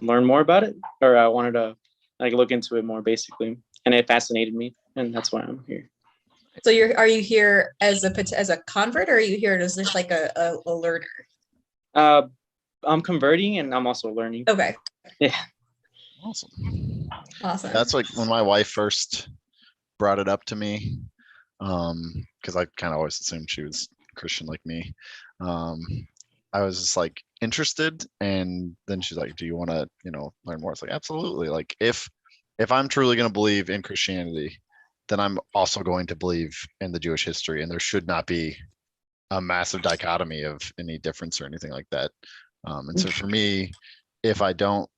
learn more about it, or I wanted to like look into it more, basically. And it fascinated me, and that's why I'm here. So are you here as a convert, or are you here as just like a learner? I'm converting, and I'm also learning. Okay. Yeah. Awesome. That's like when my wife first brought it up to me, because I kind of always assumed she was Christian like me. I was just like interested, and then she's like, "Do you want to, learn more?" It's like, absolutely. Like if I'm truly going to believe in Christianity, then I'm also going to believe in the Jewish history, and there should not be a massive dichotomy of any difference or anything like that. And so for me, if I don't,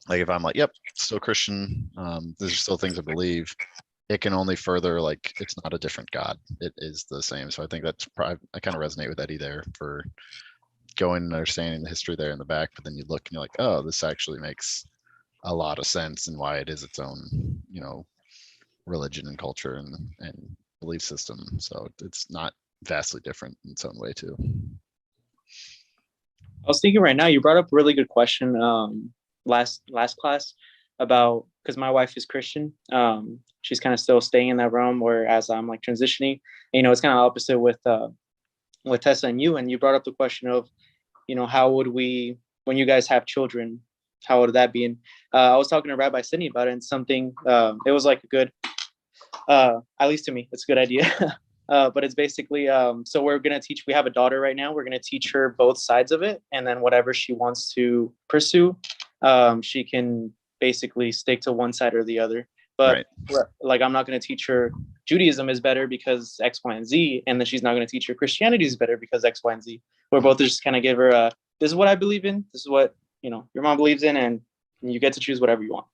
like, if I'm like, yep, still Christian, there's still things I believe, it can only further, like, it's not a different God, it is the same. So I think that's probably, I kind of resonate with Eddie there for going and understanding the history there in the back, but then you look and you're like, oh, this actually makes a lot of sense and why it is its own, religion and culture and belief system. So it's not vastly different in its own way too. I was thinking right now, you brought up a really good question last class about, because my wife is Christian. She's kind of still staying in that realm, whereas I'm like transitioning. It's kind of opposite with Tessa and you brought up the question of, how would we, when you guys have children, how would that be? And I was talking to Rabbi Sidney about it, and something, it was like a good, at least to me, it's a good idea. But it's basically, so we have a daughter right now. We're going to teach her both sides of it. And then whatever she wants to pursue, she can basically stick to one side or the other. But like, I'm not going to teach her Judaism is better because X, Y, and Z. And then she's not going to teach her Christianity is better because X, Y, and Z. We're both just kind of give her this is what I believe in. This is what, your mom believes in, and you get to choose whatever you want.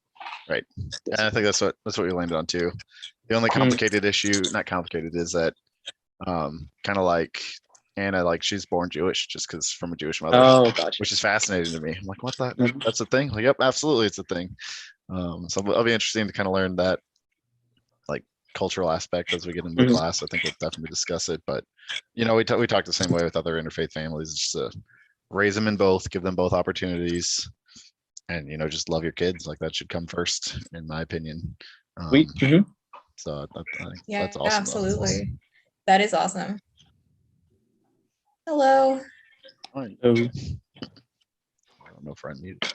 Right. And I think that's what we landed on too. The only complicated issue, not complicated, is that kind of like Anna, like she's born Jewish just because from a Jewish mother. Oh, gotcha. Which is fascinating to me. I'm like, what the? That's a thing? Like, yep, absolutely, it's a thing. So it'll be interesting to kind of learn that, like, cultural aspect as we get into the class. I think we'll definitely discuss it. But we talk the same way with other interfaith families. Just to raise them in both, give them both opportunities, and just love your kids. Like, that should come first, in my opinion. So I think that's awesome. Absolutely. That is awesome. Hello. Hi. I don't know if I'm muted.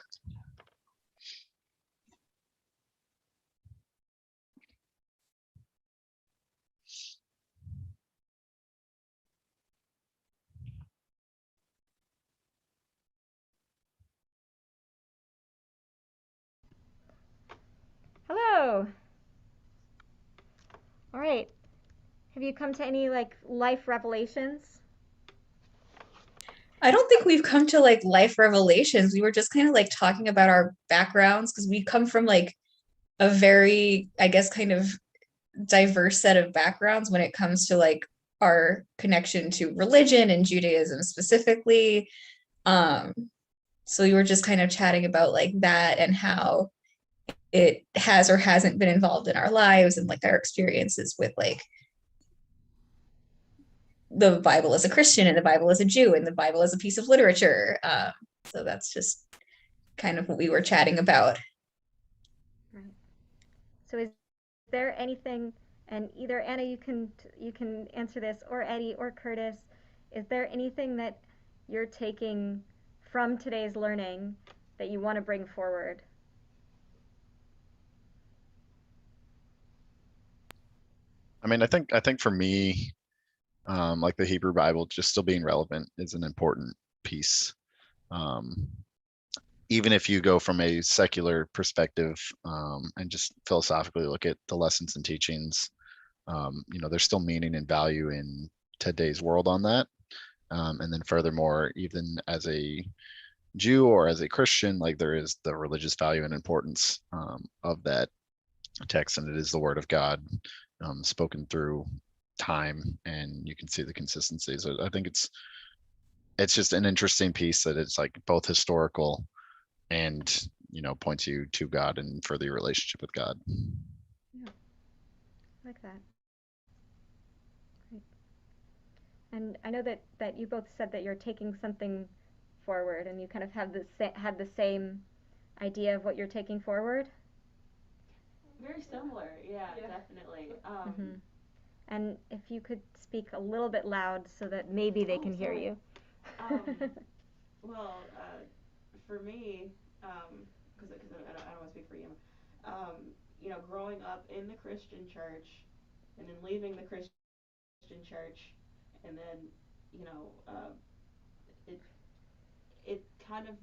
Hello. All right. Have you come to any life revelations? I don't think we've come to life revelations. We were just kind of talking about our backgrounds, because we come from a very, I guess, kind of diverse set of backgrounds when it comes to our connection to religion and Judaism specifically. So we were just kind of chatting about that and how it has or hasn't been involved in our lives, and our experiences with the Bible as a Christian and the Bible as a Jew and the Bible as a piece of literature. So that's just kind of what we were chatting about. Right. So is there anything, and either Anna, you can answer this, or Eddie or Curtis, is there anything that you're taking from today's learning that you want to bring forward? I mean, I think for me, like the Hebrew Bible, just still being relevant is an important piece. Even if you go from a secular perspective and just philosophically look at the lessons and teachings, there's still meaning and value in today's world on that. And then furthermore, even as a Jew or as a Christian, there is the religious value and importance of that text, and it is the word of God spoken through time, and you can see the consistency. So I think it's it's just an interesting piece that it's like both historical and, you know, points you to God and further your relationship with God. Yeah, I like that. Great. And I know that you both said that you're taking something forward, and you kind of have had the same idea of what you're taking forward. Very similar, yeah. Definitely. Mm-hmm. And if you could speak a little bit loud so that maybe they can hear you. Well, for me, because I don't want to speak for you, you know, growing up in the Christian church and then leaving the Christian church, and then, you know, it it kind of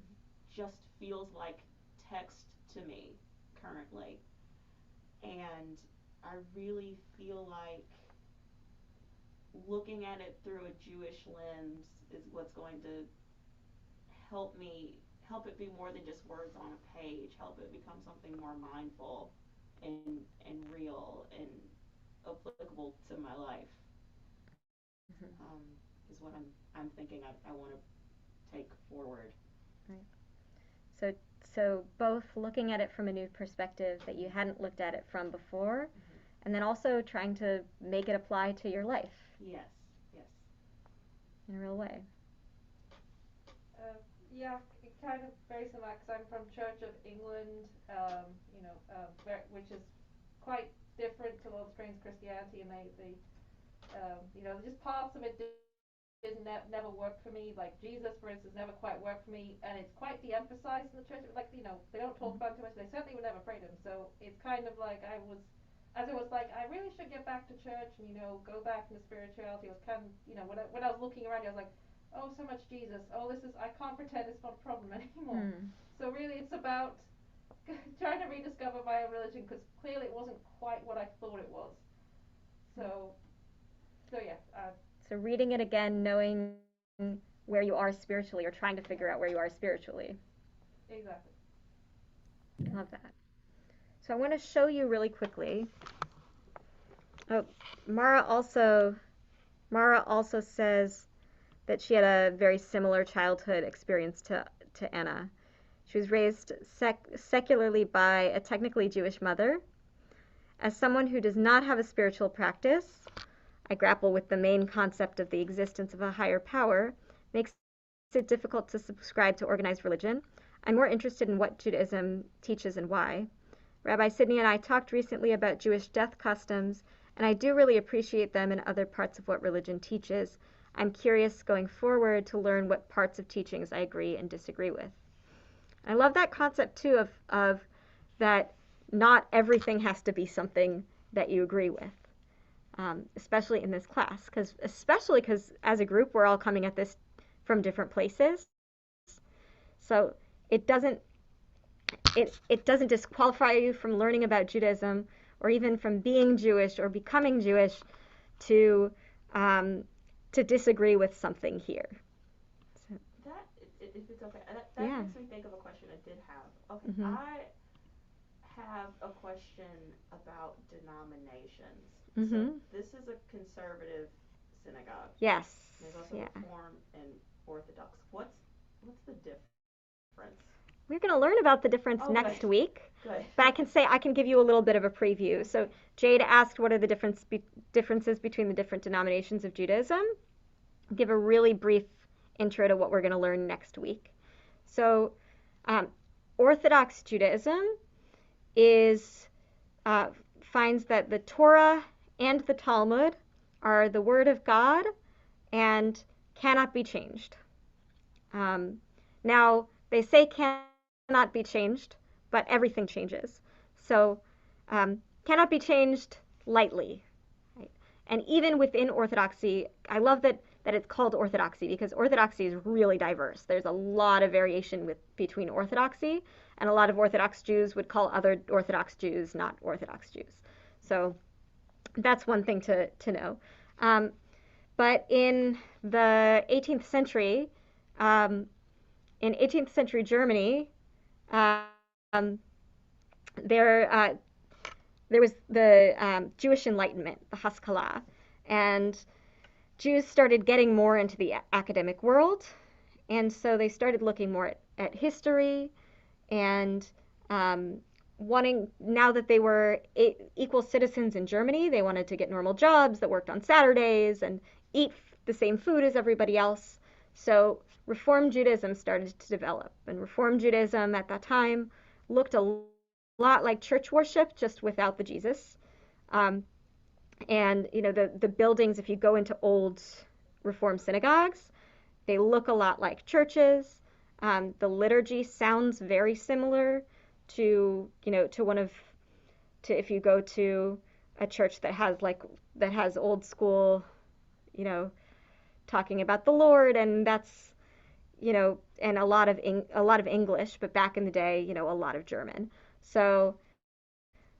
just feels like text to me currently, and I really feel like looking at it through a Jewish lens is what's going to help it be more than just words on a page, help it become something more mindful and real and applicable to my life. Is what I'm thinking I want to take forward. Right. So both looking at it from a new perspective that you hadn't looked at it from before, and then also trying to make it apply to your life. Yes. In a real way. Yeah, kind of very similar, because I'm from Church of England, which is quite different to a lot of strange Christianity, and just parts of it never worked for me. Like Jesus, for instance, never quite worked for me, and it's quite de-emphasized in the church. Like, they don't talk about it too much. They certainly would never pray to him. So it's kind of like I really should get back to church and go back into spirituality. It was kind of when I was looking around, I was like, oh, so much Jesus. Oh, I can't pretend it's not a problem anymore. So really, it's about trying to rediscover my own religion, because clearly it wasn't quite what I thought it was. So yeah. So reading it again, knowing where you are spiritually, or trying to figure out where you are spiritually. Exactly. I love that. So I want to show you really quickly. Oh, Mara also says that she had a very similar childhood experience to Anna. She was raised secularly by a technically Jewish mother. As someone who does not have a spiritual practice, I grapple with the main concept of the existence of a higher power. Makes it difficult to subscribe to organized religion. I'm more interested in what Judaism teaches and why. Rabbi Sidney and I talked recently about Jewish death customs, and I do really appreciate them in other parts of what religion teaches. I'm curious going forward to learn what parts of teachings I agree and disagree with. I love that concept too of that not everything has to be something that you agree with, especially in this class, especially because as a group we're all coming at this from different places. So it doesn't disqualify you from learning about Judaism, or even from being Jewish or becoming Jewish, to disagree with something here. So, that, if it's okay, that makes me think of a question I did have. Okay, I have a question about denominations. So this is a conservative synagogue. Yes. There's also Reform and Orthodox. What's the difference? We're going to learn about the difference next week. Good. But I can give you a little bit of a preview. So Jade asked what are the differences between the different denominations of Judaism. I'll give a really brief intro to what we're going to learn next week. So Orthodox Judaism finds that the Torah and the Talmud are the Word of God and cannot be changed. Now, they say cannot be changed, but everything changes. So cannot be changed lightly. Right? And even within Orthodoxy, I love that it's called Orthodoxy, because Orthodoxy is really diverse. There's a lot of variation between Orthodoxy, and a lot of Orthodox Jews would call other Orthodox Jews not Orthodox Jews. So that's one thing to know. But in the 18th century, in 18th century Germany, there was the Jewish Enlightenment, the Haskalah, and Jews started getting more into the academic world, And so they started looking more at history and wanting, now that they were equal citizens in Germany, they wanted to get normal jobs that worked on Saturdays and eat the same food as everybody else. So Reform Judaism started to develop. And Reform Judaism at that time looked a lot like church worship, just without the Jesus. And, the buildings, if you go into old Reform synagogues, they look a lot like churches. The liturgy sounds very similar to if you go to a church that has old school, talking about the Lord, and that's, and a lot of English, but back in the day, a lot of German. So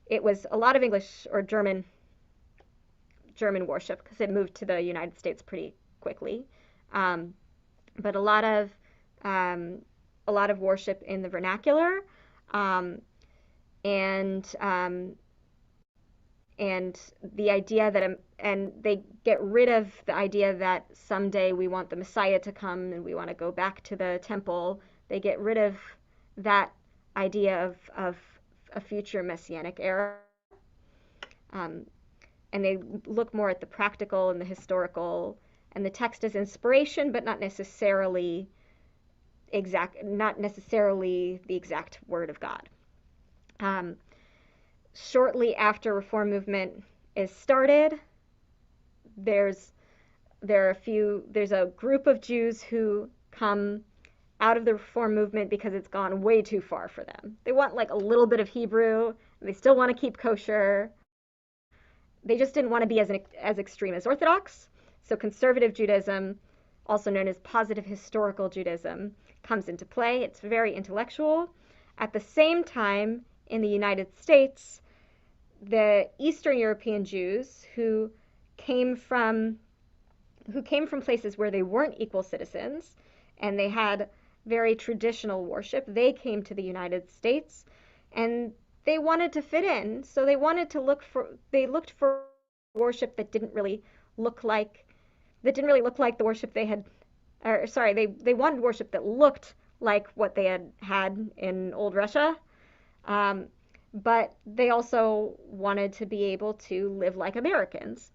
it was a lot of English or German worship, because it moved to the United States pretty quickly. But a lot of worship in the vernacular, and the idea that and they get rid of the idea that someday we want the Messiah to come and we want to go back to the temple. They get rid of that idea of a future messianic era, and they look more at the practical and the historical, and the text as inspiration, but not necessarily the exact word of God. Shortly after Reform movement is started, there's a group of Jews who come out of the Reform movement because it's gone way too far for them. They want like a little bit of Hebrew, and they still want to keep kosher. They just didn't want to be as extreme as Orthodox. So conservative Judaism, also known as positive historical Judaism, comes into play. It's very intellectual. At the same time, in the United States, the Eastern European Jews who came from places where they weren't equal citizens and they had very traditional worship, they came to the United States and they wanted to fit in. So they looked for worship that didn't really look like the worship they had, or sorry, they wanted worship that looked like what they had in old Russia. But they also wanted to be able to live like Americans.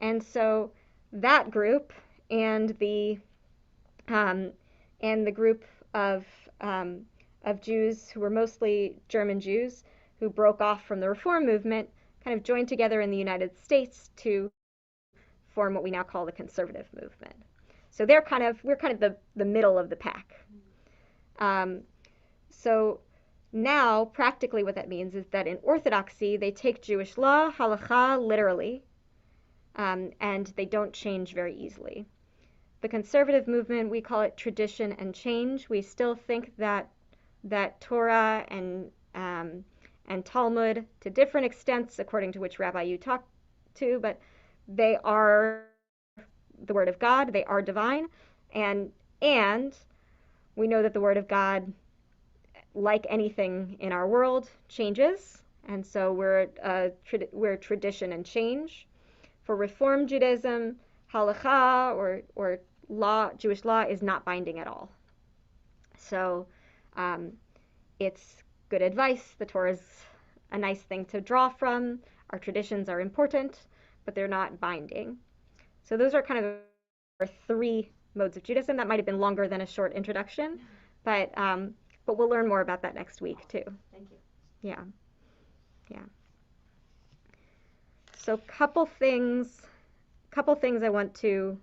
And so that group and the group of Jews who were mostly German Jews who broke off from the Reform movement kind of joined together in the United States to form what we now call the conservative movement. So we're kind of the middle of the pack. So now, practically what that means is that in Orthodoxy, they take Jewish law, halakha, literally, and they don't change very easily. The conservative movement, we call it tradition and change. We still think that Torah and Talmud, to different extents, according to which rabbi you talk to, but they are the Word of God, they are divine, and we know that the Word of God, like anything in our world, changes, and so we're tradition and change. For Reform Judaism, halakha or law, Jewish law, is not binding at all. So it's good advice. The Torah is a nice thing to draw from. Our traditions are important, but they're not binding. So those are kind of our three modes of Judaism. That might have been longer than a short introduction, but we'll learn more about that next week too. Thank you. Yeah. So couple things I want to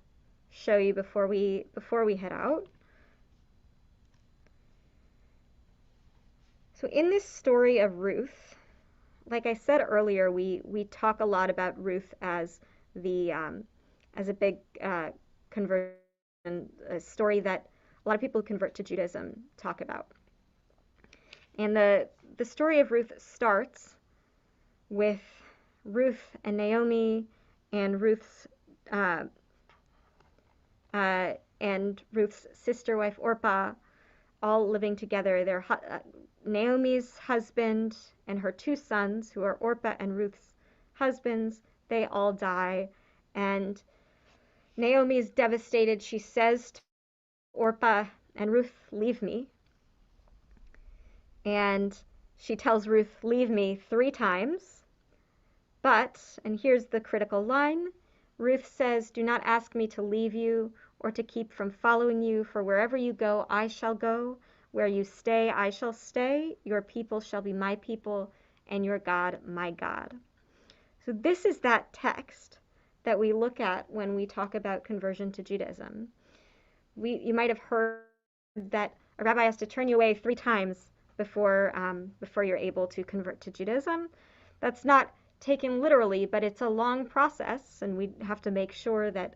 show you before we head out. So in this story of Ruth, like I said earlier, we talk a lot about Ruth as a big conversion, a story that a lot of people who convert to Judaism talk about. And the story of Ruth starts with Ruth and Naomi and Ruth's sister wife Orpah all living together. Naomi's husband and her two sons, who are Orpah and Ruth's husbands, they all die, and Naomi is devastated. She says to Orpah, and Ruth, leave me. And she tells Ruth, leave me 3 times. But, and here's the critical line, Ruth says, do not ask me to leave you or to keep from following you, for wherever you go, I shall go. Where you stay, I shall stay. Your people shall be my people, and your God, my God. So this is that text that we look at when we talk about conversion to Judaism. You might have heard that a rabbi has to turn you away 3 times before you're able to convert to Judaism. That's not taken literally, but it's a long process, and we have to make sure that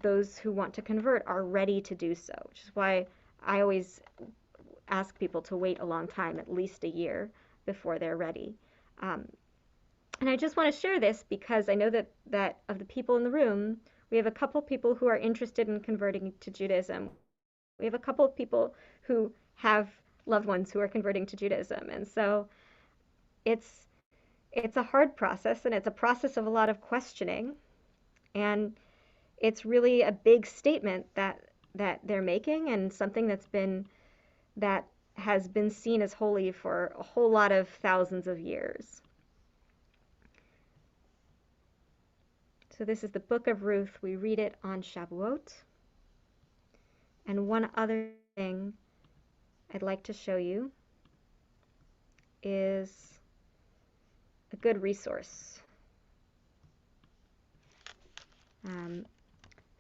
those who want to convert are ready to do so, which is why I always ask people to wait a long time, at least a year, before they're ready. And I just want to share this because I know that of the people in the room, we have a couple people who are interested in converting to Judaism. We have a couple of people who have loved ones who are converting to Judaism. And so it's a hard process, and it's a process of a lot of questioning. And it's really a big statement that they're making, and something that has been seen as holy for a whole lot of thousands of years. So this is the book of Ruth. We read it on Shavuot. And one other thing I'd like to show you is a good resource.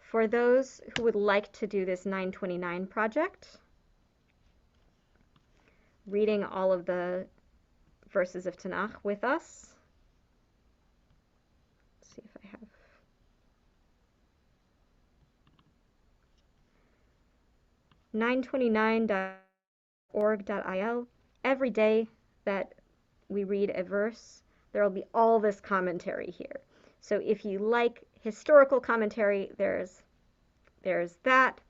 For those who would like to do this 929 project, reading all of the verses of Tanakh with us. Let's see if I have. .929.org.il. Every day that we read a verse, there will be all this commentary here. So if you like historical commentary, there's that.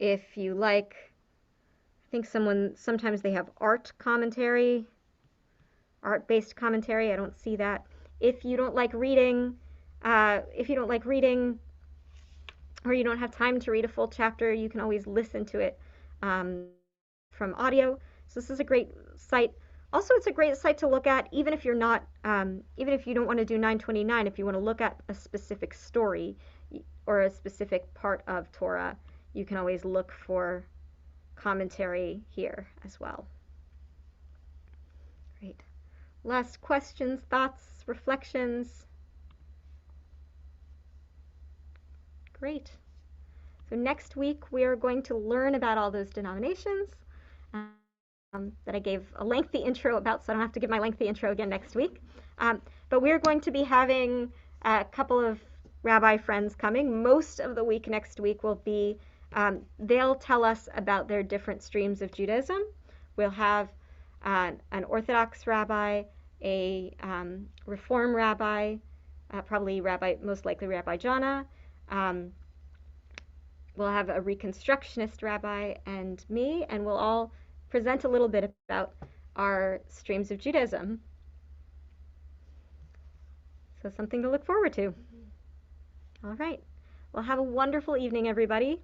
If you like, I think sometimes they have art commentary, art-based commentary. I don't see that. If you don't like reading, or you don't have time to read a full chapter, you can always listen to it from audio. So this is a great site. Also, it's a great site to look at, even if you don't want to do 929. If you want to look at a specific story or a specific part of Torah, you can always look for commentary here as well. Great. Last questions, thoughts, reflections? Great. So next week we are going to learn about all those denominations that I gave a lengthy intro about, so I don't have to give my lengthy intro again next week. But we're going to be having a couple of rabbi friends coming. Most of the week next week will be, they'll tell us about their different streams of Judaism. We'll have an Orthodox rabbi, a Reform rabbi, most likely Rabbi Jonah. We'll have a Reconstructionist rabbi and me, and we'll all present a little bit about our streams of Judaism. So something to look forward to. All right. Well, have a wonderful evening, everybody.